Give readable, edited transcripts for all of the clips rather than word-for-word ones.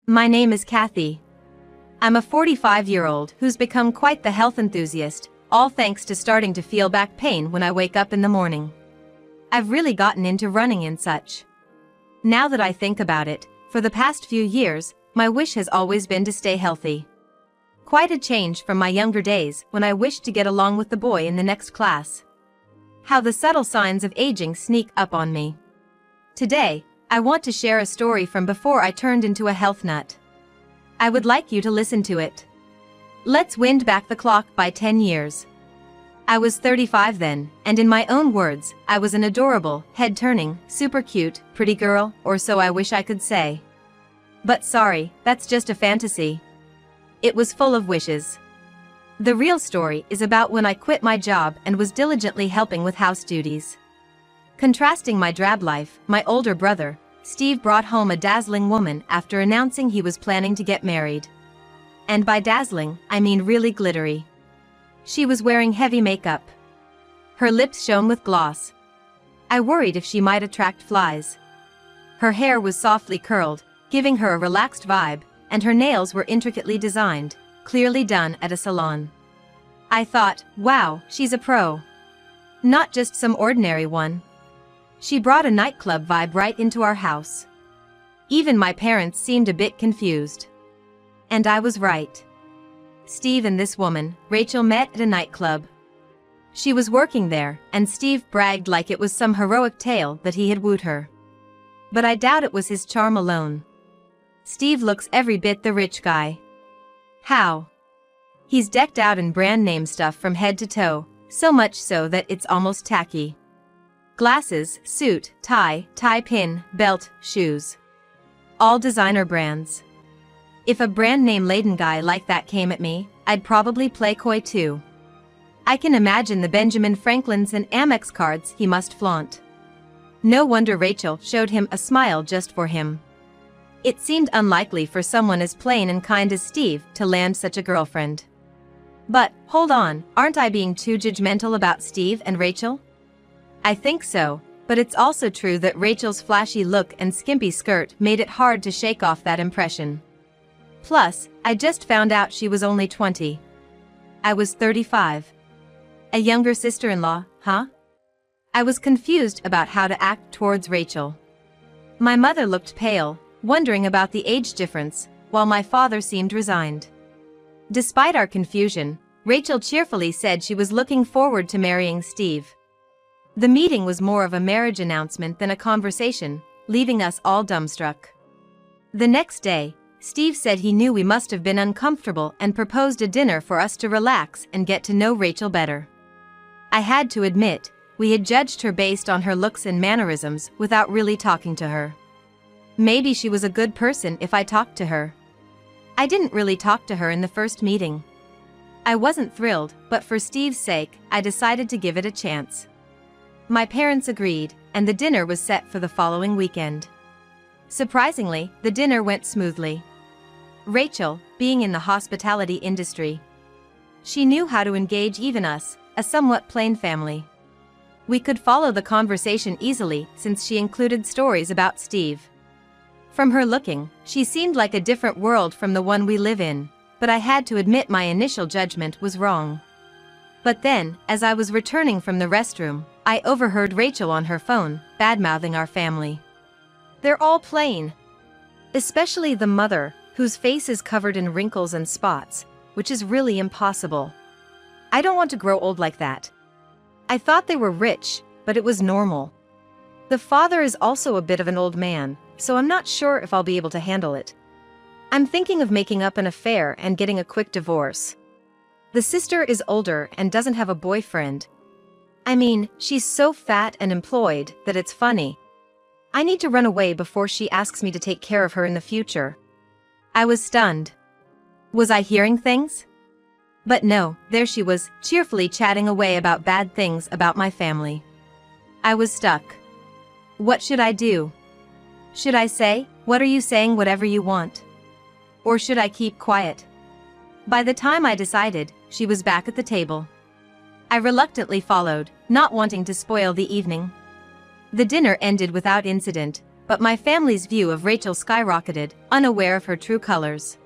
My name is Kathy. I'm a 45-year-old who's become quite the health enthusiast, all thanks to starting to feel back pain when I wake up in the morning. I've really gotten into running and such. Now that I think about it, for the past few years, my wish has always been to stay healthy. Quite a change from my younger days when I wished to get along with the boy in the next class. How the subtle signs of aging sneak up on me. Today, I want to share a story from before I turned into a health nut. I would like you to listen to it. Let's wind back the clock by 10 years. I was 35 then, and in my own words, I was an adorable, head-turning, super cute, pretty girl, or so I wish I could say. But sorry, that's just a fantasy. It was full of wishes. The real story is about when I quit my job and was diligently helping with house duties. Contrasting my drab life, my older brother, Steve, brought home a dazzling woman after announcing he was planning to get married. And by dazzling, I mean really glittery. She was wearing heavy makeup. Her lips shone with gloss. I worried if she might attract flies. Her hair was softly curled, giving her a relaxed vibe, and her nails were intricately designed, clearly done at a salon. I thought, wow, she's a pro. Not just some ordinary one. She brought a nightclub vibe right into our house. Even my parents seemed a bit confused. And I was right. Steve and this woman, Rachel, met at a nightclub. She was working there, and Steve bragged like it was some heroic tale that he had wooed her. But I doubt it was his charm alone. Steve looks every bit the rich guy. How? He's decked out in brand name stuff from head to toe, so much so that it's almost tacky. Glasses, suit, tie pin, belt, shoes. All designer brands. If a brand name laden guy like that came at me, I'd probably play coy too. I can imagine the Benjamin Franklins and Amex cards he must flaunt. No wonder Rachel showed him a smile just for him. It seemed unlikely for someone as plain and kind as Steve to land such a girlfriend. But, hold on, aren't I being too judgmental about Steve and Rachel? I think so, but it's also true that Rachel's flashy look and skimpy skirt made it hard to shake off that impression. Plus, I just found out she was only 20. I was 35. A younger sister-in-law, huh? I was confused about how to act towards Rachel. My mother looked pale, wondering about the age difference, while my father seemed resigned. Despite our confusion, Rachel cheerfully said she was looking forward to marrying Steve. The meeting was more of a marriage announcement than a conversation, leaving us all dumbstruck. The next day, Steve said he knew we must have been uncomfortable and proposed a dinner for us to relax and get to know Rachel better. I had to admit, we had judged her based on her looks and mannerisms without really talking to her. Maybe she was a good person if I talked to her. I didn't really talk to her in the first meeting. I wasn't thrilled, but for Steve's sake, I decided to give it a chance. My parents agreed, and the dinner was set for the following weekend. Surprisingly, the dinner went smoothly. Rachel, being in the hospitality industry, she knew how to engage even us, a somewhat plain family. We could follow the conversation easily since she included stories about Steve. From her looking, she seemed like a different world from the one we live in, but I had to admit my initial judgment was wrong. But then, as I was returning from the restroom, I overheard Rachel on her phone, bad-mouthing our family. They're all plain. Especially the mother, whose face is covered in wrinkles and spots, which is really impossible. I don't want to grow old like that. I thought they were rich, but it was normal. The father is also a bit of an old man, so I'm not sure if I'll be able to handle it. I'm thinking of making up an affair and getting a quick divorce. The sister is older and doesn't have a boyfriend. I mean, she's so fat and employed that it's funny. I need to run away before she asks me to take care of her in the future. I was stunned. Was I hearing things? But no, there she was, cheerfully chatting away about bad things about my family. I was stuck. What should I do? Should I say, "What are you saying, whatever you want?" Or should I keep quiet? By the time I decided, she was back at the table. I reluctantly followed, not wanting to spoil the evening. The dinner ended without incident, but my family's view of Rachel skyrocketed, unaware of her true colors.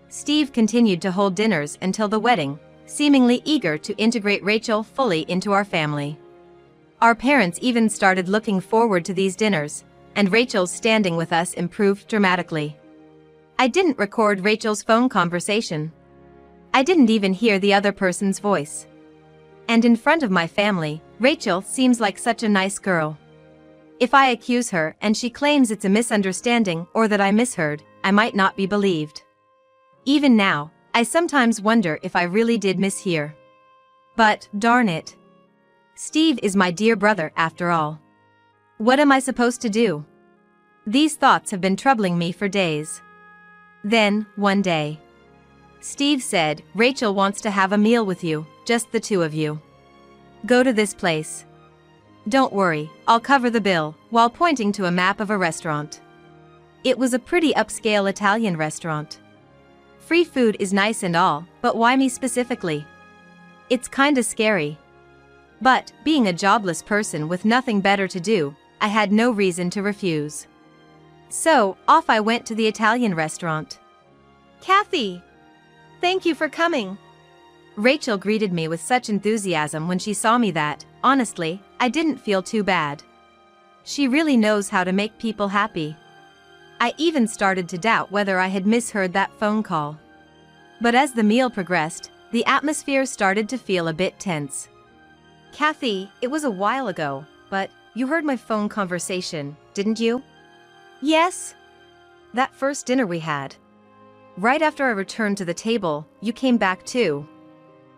Steve continued to hold dinners until the wedding, seemingly eager to integrate Rachel fully into our family. Our parents even started looking forward to these dinners, and Rachel's standing with us improved dramatically. I didn't record Rachel's phone conversation. I didn't even hear the other person's voice. And in front of my family, Rachel seems like such a nice girl. If I accuse her and she claims it's a misunderstanding or that I misheard, I might not be believed. Even now, I sometimes wonder if I really did mishear. But, darn it. Steve is my dear brother after all. What am I supposed to do? These thoughts have been troubling me for days. Then, one day, Steve said, "Rachel wants to have a meal with you, just the two of you. Go to this place. Don't worry, I'll cover the bill," while pointing to a map of a restaurant. It was a pretty upscale Italian restaurant. Free food is nice and all, but why me specifically? It's kinda scary. But, being a jobless person with nothing better to do, I had no reason to refuse. So, off I went to the Italian restaurant. "Kathy! Thank you for coming." Rachel greeted me with such enthusiasm when she saw me that, honestly, I didn't feel too bad. She really knows how to make people happy. I even started to doubt whether I had misheard that phone call. But as the meal progressed, the atmosphere started to feel a bit tense. "Kathy, it was a while ago, but you heard my phone conversation, didn't you?" "Yes. That first dinner we had. Right after I returned to the table, you came back too.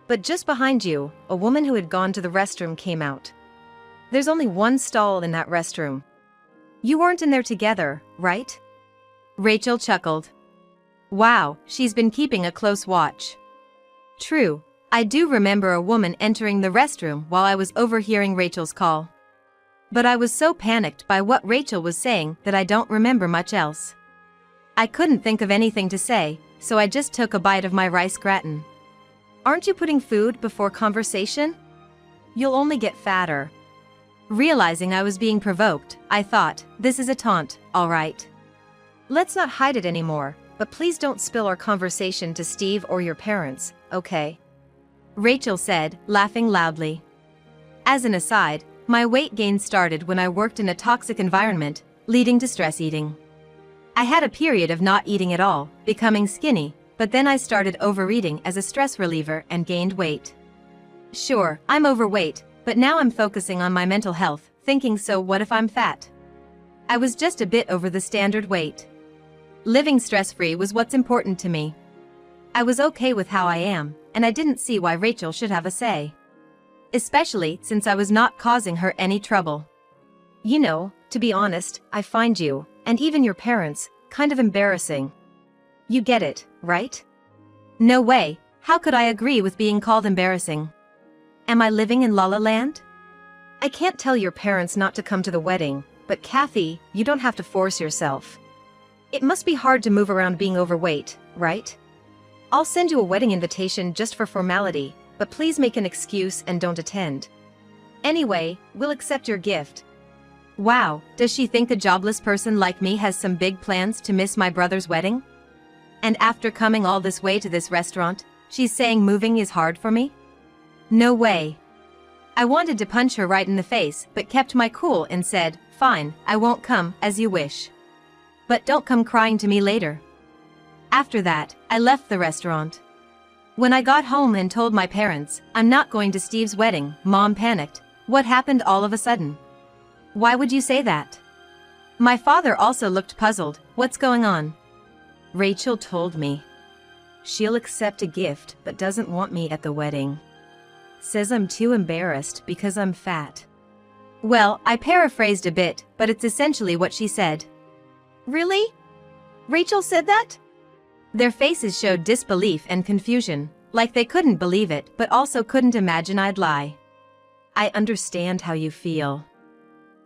But just behind you, a woman who had gone to the restroom came out. There's only one stall in that restroom. You weren't in there together, right?" Rachel chuckled. Wow, she's been keeping a close watch. True, I do remember a woman entering the restroom while I was overhearing Rachel's call. But I was so panicked by what Rachel was saying that I don't remember much else. I couldn't think of anything to say, so I just took a bite of my rice gratin. "Aren't you putting food before conversation? You'll only get fatter." Realizing I was being provoked, I thought, this is a taunt, all right. Let's not hide it anymore, but please don't spill our conversation to Steve or your parents, okay? Rachel said, laughing loudly. As an aside, my weight gain started when I worked in a toxic environment, leading to stress eating. I had a period of not eating at all, becoming skinny, but then I started overeating as a stress reliever and gained weight. Sure, I'm overweight, but now I'm focusing on my mental health, thinking, so what if I'm fat? I was just a bit over the standard weight. Living stress-free was what's important to me. I was okay with how I am, and I didn't see why Rachel should have a say. Especially since I was not causing her any trouble. You know, to be honest, I find you, and even your parents, kind of embarrassing. You get it, right? No way, how could I agree with being called embarrassing? Am I living in La La Land? I can't tell your parents not to come to the wedding, but Kathy, you don't have to force yourself. It must be hard to move around being overweight, right? I'll send you a wedding invitation just for formality, but please make an excuse and don't attend. Anyway, we'll accept your gift. Wow, does she think a jobless person like me has some big plans to miss my brother's wedding? And after coming all this way to this restaurant, she's saying moving is hard for me? No way. I wanted to punch her right in the face, but kept my cool and said, fine, I won't come, as you wish. But don't come crying to me later. After that, I left the restaurant. When I got home and told my parents, I'm not going to Steve's wedding, Mom panicked. What happened all of a sudden? Why would you say that? My father also looked puzzled. What's going on? Rachel told me. She'll accept a gift but doesn't want me at the wedding. Says I'm too embarrassed because I'm fat. Well, I paraphrased a bit, but it's essentially what she said. Really? Rachel said that? Their faces showed disbelief and confusion, like they couldn't believe it but also couldn't imagine I'd lie. I understand how you feel.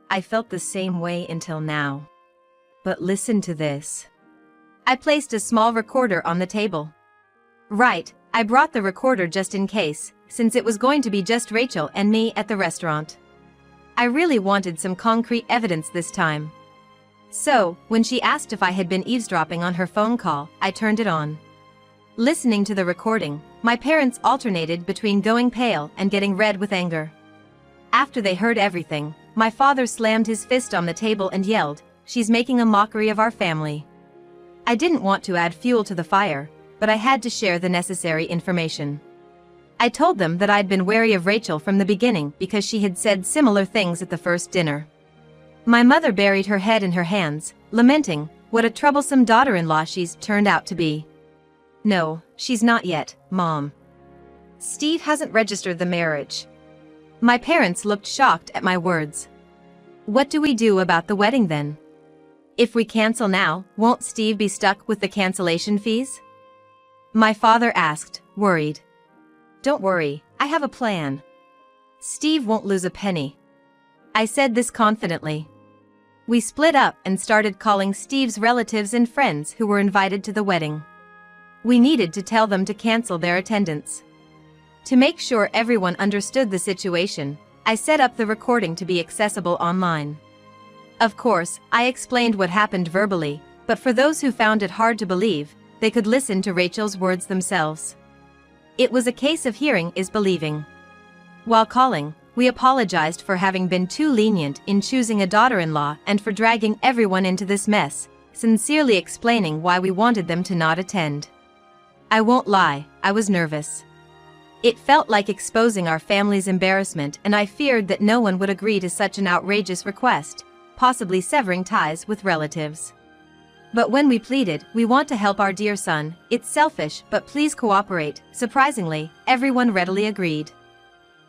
I felt the same way until now. But listen to this. I placed a small recorder on the table. Right, I brought the recorder just in case, since it was going to be just Rachel and me at the restaurant. I really wanted some concrete evidence this time. So, when she asked if I had been eavesdropping on her phone call, I turned it on. Listening to the recording, my parents alternated between going pale and getting red with anger. After they heard everything, my father slammed his fist on the table and yelled, "She's making a mockery of our family." I didn't want to add fuel to the fire, but I had to share the necessary information. I told them that I'd been wary of Rachel from the beginning because she had said similar things at the first dinner. My mother buried her head in her hands, lamenting, what a troublesome daughter-in-law she's turned out to be. "No, she's not yet, Mom. Steve hasn't registered the marriage." My parents looked shocked at my words. "What do we do about the wedding then? If we cancel now, won't Steve be stuck with the cancellation fees?" My father asked, worried. "Don't worry, I have a plan. Steve won't lose a penny." I said this confidently. We split up and started calling Steve's relatives and friends who were invited to the wedding. We needed to tell them to cancel their attendance. To make sure everyone understood the situation, I set up the recording to be accessible online. Of course, I explained what happened verbally, but for those who found it hard to believe, they could listen to Rachel's words themselves. It was a case of hearing is believing. While calling, we apologized for having been too lenient in choosing a daughter-in-law and for dragging everyone into this mess, sincerely explaining why we wanted them to not attend. I won't lie, I was nervous. It felt like exposing our family's embarrassment, and I feared that no one would agree to such an outrageous request, possibly severing ties with relatives. But when we pleaded, "We want to help our dear son, it's selfish, but please cooperate," surprisingly, everyone readily agreed.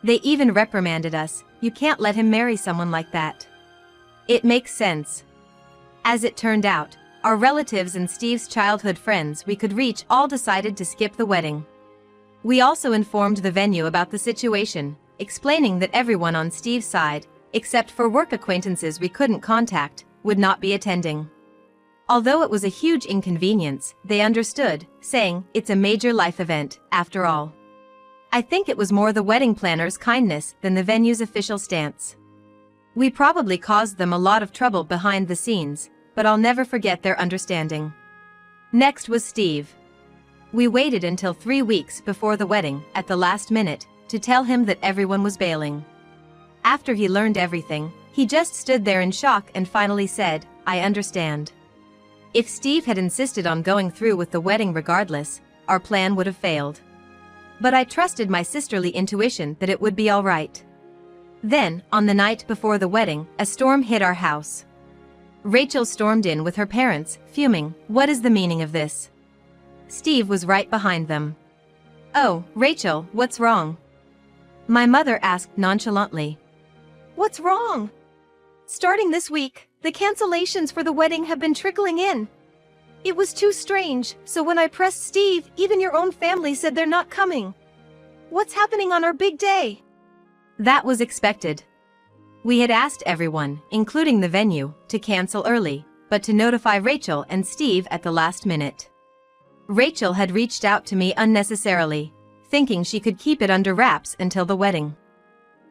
They even reprimanded us, "You can't let him marry someone like that." It makes sense. As it turned out, our relatives and Steve's childhood friends we could reach all decided to skip the wedding. We also informed the venue about the situation, explaining that everyone on Steve's side, except for work acquaintances we couldn't contact, would not be attending. Although it was a huge inconvenience, they understood, saying, "It's a major life event, after all." I think it was more the wedding planner's kindness than the venue's official stance. We probably caused them a lot of trouble behind the scenes, but I'll never forget their understanding. Next was Steve. We waited until 3 weeks before the wedding, at the last minute, to tell him that everyone was bailing. After he learned everything, he just stood there in shock and finally said, "I understand." If Steve had insisted on going through with the wedding regardless, our plan would have failed. But I trusted my sisterly intuition that it would be all right. Then, on the night before the wedding, a storm hit our house. Rachel stormed in with her parents, fuming, "What is the meaning of this?" Steve was right behind them. "Oh, Rachel, what's wrong?" My mother asked nonchalantly. "What's wrong? Starting this week, the cancellations for the wedding have been trickling in. It was too strange, so when I pressed Steve, even your own family said they're not coming. What's happening on our big day?" That was expected. We had asked everyone, including the venue, to cancel early, but to notify Rachel and Steve at the last minute. Rachel had reached out to me unnecessarily, thinking she could keep it under wraps until the wedding.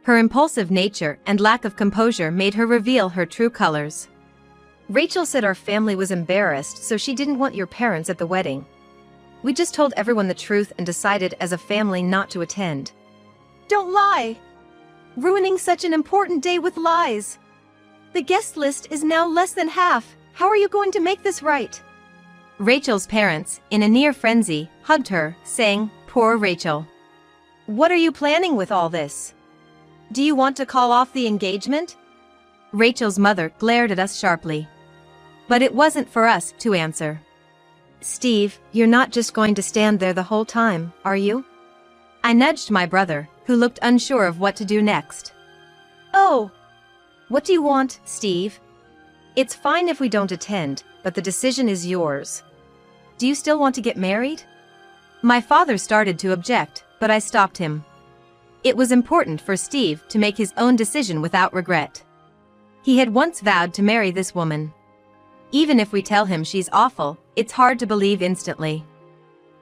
Her impulsive nature and lack of composure made her reveal her true colors. "Rachel said our family was embarrassed, so she didn't want your parents at the wedding. We just told everyone the truth and decided as a family not to attend." "Don't lie! Ruining such an important day with lies. The guest list is now less than half. How are you going to make this right?" Rachel's parents, in a near frenzy, hugged her, saying, "Poor Rachel. What are you planning with all this? Do you want to call off the engagement?" Rachel's mother glared at us sharply. But it wasn't for us to answer. "Steve, you're not just going to stand there the whole time, are you?" I nudged my brother, who looked unsure of what to do next. "Oh! What do you want, Steve? It's fine if we don't attend, but the decision is yours. Do you still want to get married?" My father started to object, but I stopped him. It was important for Steve to make his own decision without regret. He had once vowed to marry this woman. Even if we tell him she's awful, it's hard to believe instantly.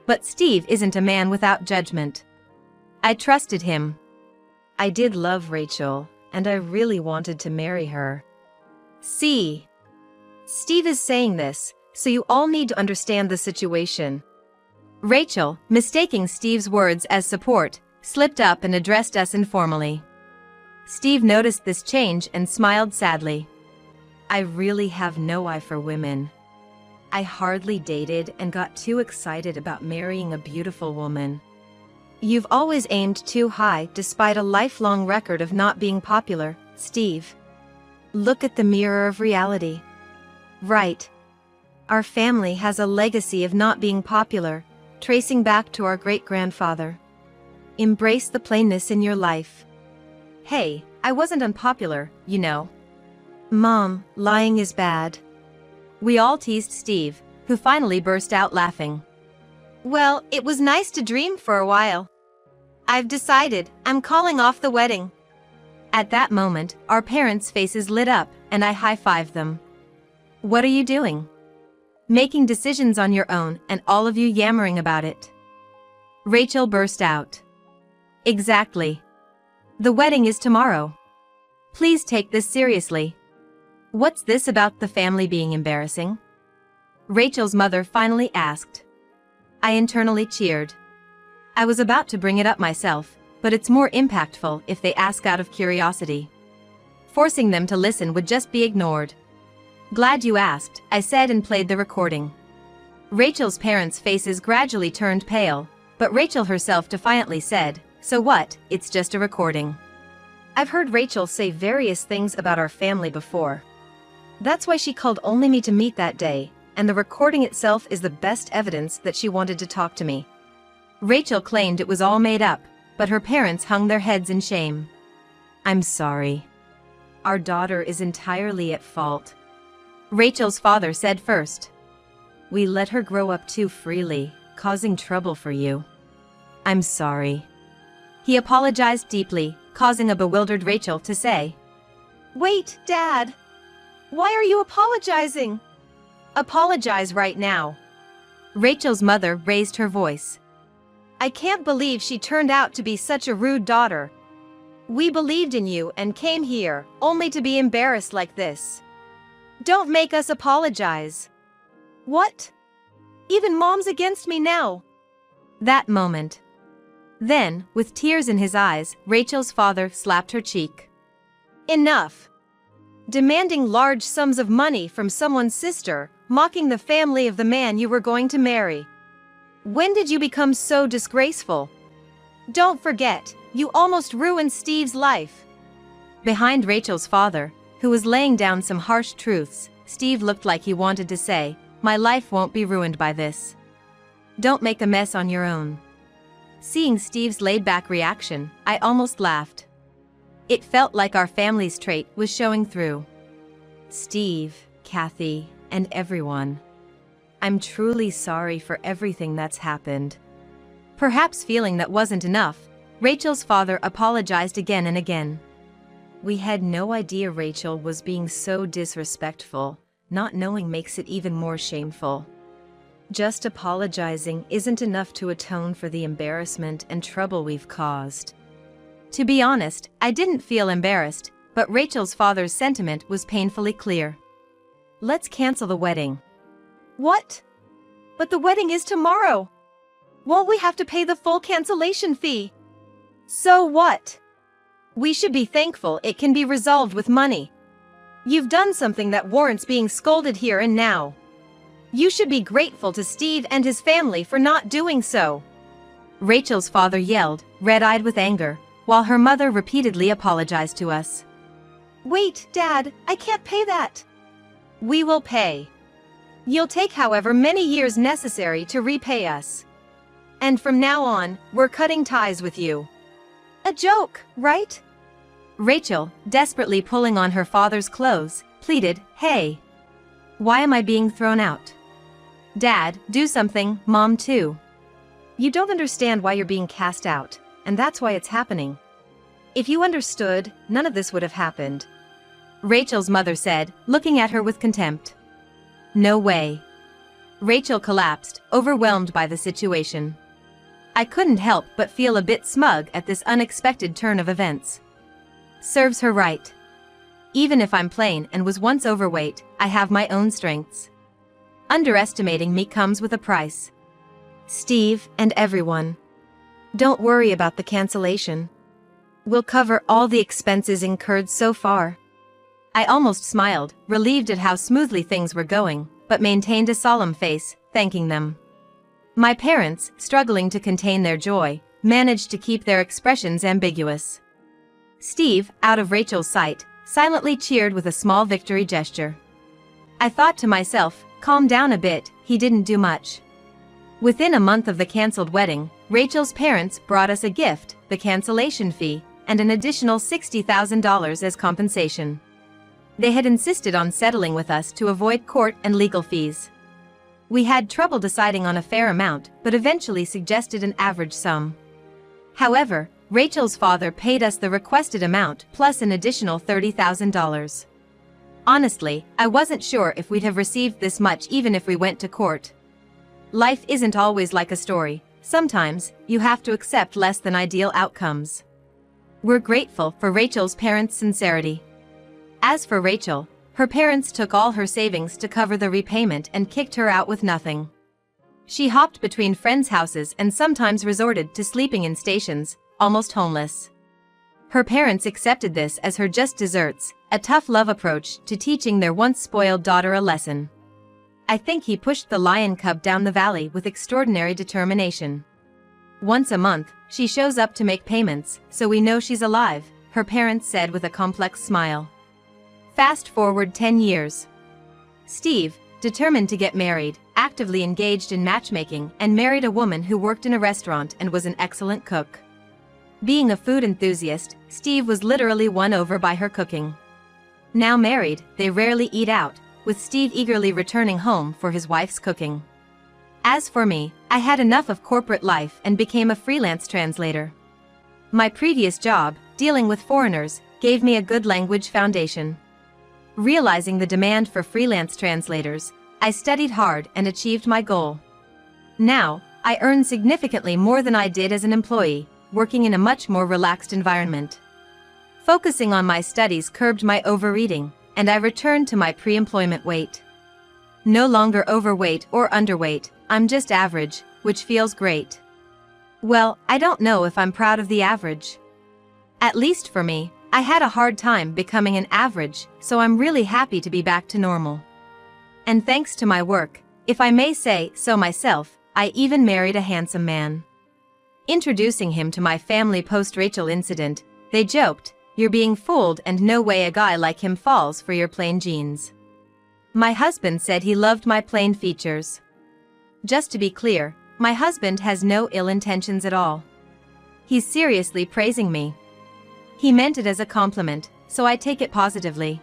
But Steve isn't a man without judgment. I trusted him. "I did love Rachel, and I really wanted to marry her." See? Steve is saying this, so you all need to understand the situation. Rachel, mistaking Steve's words as support, slipped up and addressed us informally. Steve noticed this change and smiled sadly. I really have no eye for women. I hardly dated and got too excited about marrying a beautiful woman. You've always aimed too high despite a lifelong record of not being popular, Steve. Look at the mirror of reality. Right. Our family has a legacy of not being popular, tracing back to our great-grandfather. Embrace the plainness in your life. Hey, I wasn't unpopular, you know. Mom, lying is bad. We all teased Steve, who finally burst out laughing. Well, it was nice to dream for a while. I've decided, I'm calling off the wedding. At that moment, our parents' faces lit up, and I high-fived them. What are you doing? Making decisions on your own, and all of you yammering about it. Rachel burst out. Exactly. The wedding is tomorrow. Please take this seriously. What's this about the family being embarrassing? Rachel's mother finally asked. I internally cheered. I was about to bring it up myself, but it's more impactful if they ask out of curiosity. Forcing them to listen would just be ignored. Glad you asked, I said and played the recording. Rachel's parents' faces gradually turned pale, but Rachel herself defiantly said, so what, it's just a recording. I've heard Rachel say various things about our family before. That's why she called only me to meet that day, and the recording itself is the best evidence that she wanted to talk to me. Rachel claimed it was all made up, but her parents hung their heads in shame. I'm sorry. Our daughter is entirely at fault. Rachel's father said first. We let her grow up too freely, causing trouble for you. I'm sorry. He apologized deeply, causing a bewildered Rachel to say, Wait, Dad. Why are you apologizing? Apologize right now. Rachel's mother raised her voice. I can't believe she turned out to be such a rude daughter. We believed in you and came here, only to be embarrassed like this. Don't make us apologize. What? Even Mom's against me now. That moment. Then, with tears in his eyes, Rachel's father slapped her cheek. Enough. Demanding large sums of money from someone's sister, mocking the family of the man you were going to marry. When did you become so disgraceful? Don't forget, you almost ruined Steve's life. Behind Rachel's father, who was laying down some harsh truths, Steve looked like he wanted to say, my life won't be ruined by this. Don't make a mess on your own. Seeing Steve's laid-back reaction, I almost laughed. It felt like our family's trait was showing through. Steve, Kathy, and everyone. I'm truly sorry for everything that's happened. Perhaps feeling that wasn't enough, Rachel's father apologized again and again. We had no idea Rachel was being so disrespectful. Not knowing makes it even more shameful. Just apologizing isn't enough to atone for the embarrassment and trouble we've caused. To be honest, I didn't feel embarrassed, but Rachel's father's sentiment was painfully clear. Let's cancel the wedding. What? But the wedding is tomorrow. Won't we have to pay the full cancellation fee? So what? We should be thankful it can be resolved with money. You've done something that warrants being scolded here and now. You should be grateful to Steve and his family for not doing so. Rachel's father yelled, red-eyed with anger, while her mother repeatedly apologized to us. Wait, Dad, I can't pay that. We will pay. You'll take however many years necessary to repay us. And from now on, we're cutting ties with you. A joke, right? Rachel, desperately pulling on her father's clothes, pleaded, Hey! Why am I being thrown out? Dad, do something, Mom too. You don't understand why you're being cast out, and that's why it's happening. If you understood, none of this would have happened. Rachel's mother said, looking at her with contempt. No way. Rachel collapsed, overwhelmed by the situation. I couldn't help but feel a bit smug at this unexpected turn of events. Serves her right. Even if I'm plain and was once overweight, I have my own strengths. Underestimating me comes with a price. Steve and everyone. Don't worry about the cancellation. We'll cover all the expenses incurred so far. I almost smiled, relieved at how smoothly things were going, but maintained a solemn face, thanking them. My parents, struggling to contain their joy, managed to keep their expressions ambiguous. Steve, out of Rachel's sight, silently cheered with a small victory gesture. I thought to myself, calm down a bit, he didn't do much. Within a month of the cancelled wedding, Rachel's parents brought us a gift, the cancellation fee, and an additional $60,000 as compensation. They had insisted on settling with us to avoid court and legal fees. We had trouble deciding on a fair amount, but eventually suggested an average sum. However, Rachel's father paid us the requested amount plus an additional $30,000. Honestly, I wasn't sure if we'd have received this much even if we went to court. Life isn't always like a story. Sometimes, you have to accept less than ideal outcomes. We're grateful for Rachel's parents' sincerity. As for Rachel, her parents took all her savings to cover the repayment and kicked her out with nothing. She hopped between friends' houses and sometimes resorted to sleeping in stations, almost homeless. Her parents accepted this as her just desserts, a tough love approach to teaching their once spoiled daughter a lesson. I think he pushed the lion cub down the valley with extraordinary determination. Once a month, she shows up to make payments, so we know she's alive, her parents said with a complex smile. Fast forward 10 years. Steve, determined to get married, actively engaged in matchmaking and married a woman who worked in a restaurant and was an excellent cook. Being a food enthusiast, Steve was literally won over by her cooking. Now married, they rarely eat out, with Steve eagerly returning home for his wife's cooking. As for me, I had enough of corporate life and became a freelance translator. My previous job, dealing with foreigners, gave me a good language foundation. Realizing the demand for freelance translators, I studied hard and achieved my goal. Now, I earn significantly more than I did as an employee, working in a much more relaxed environment. Focusing on my studies curbed my overeating, and I returned to my pre-employment weight. No longer overweight or underweight, I'm just average, which feels great. Well, I don't know if I'm proud of the average. At least for me, I had a hard time becoming an average, so I'm really happy to be back to normal. And thanks to my work, if I may say so myself, I even married a handsome man. Introducing him to my family post-Rachel incident, they joked, "You're being fooled and no way a guy like him falls for your plain jeans." My husband said he loved my plain features. Just to be clear, my husband has no ill intentions at all. He's seriously praising me. He meant it as a compliment, so I take it positively.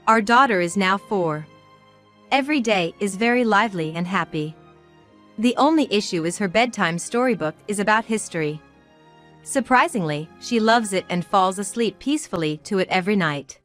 Our daughter is now 4. Every day is very lively and happy. The only issue is her bedtime storybook is about history. Surprisingly, she loves it and falls asleep peacefully to it every night.